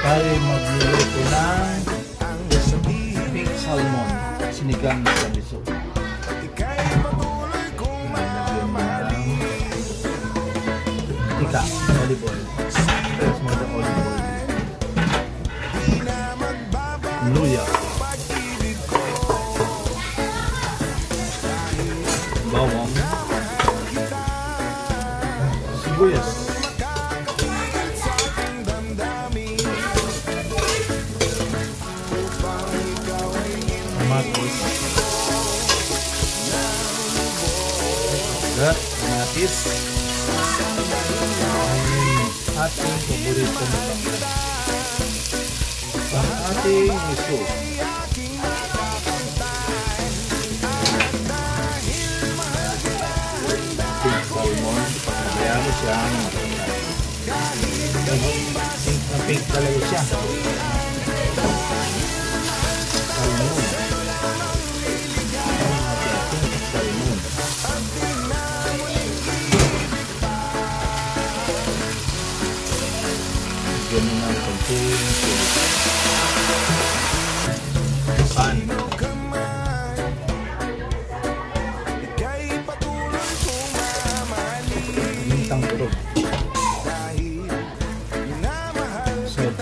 Tayo magluluto ng pink salmon, sinigang sa miso. Tika, olive oil. Press mo ng olive oil. Luya. Bawang. Sibuyas. Kamatis. Kamatis. Ating paborito na panggang. Ang ating miso. Pink salmon. Kaya mo siya pink talaga siya. Salmon. Salmon. Ganun ang konting pan. Mintang turog. Salt.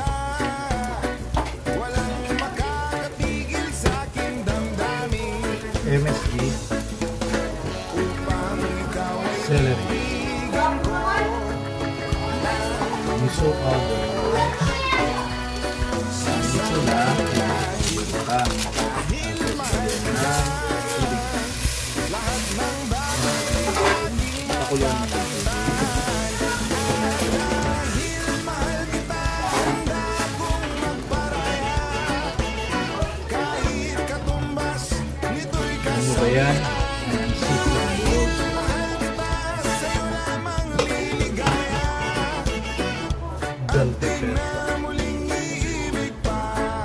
MSG. Celery. Miso powder. Miso na pakuloan na ano ba yan? Bell pepper.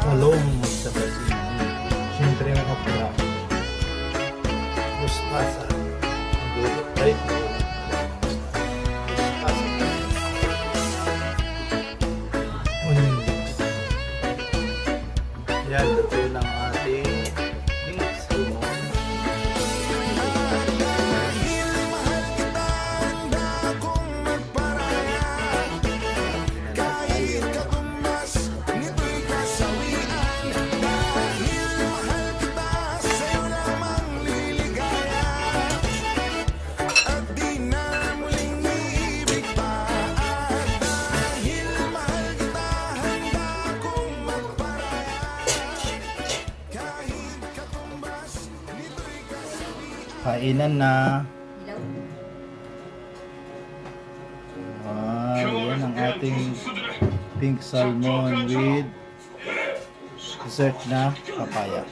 Talong sa basin. Siyempre ang okra. Mustasa. Ang dulo. Ay, mustasa. Onion mix. Yan, ito lang ating pink salmon. Kainan na. Yan ang ating pink salmon with dessert na papaya.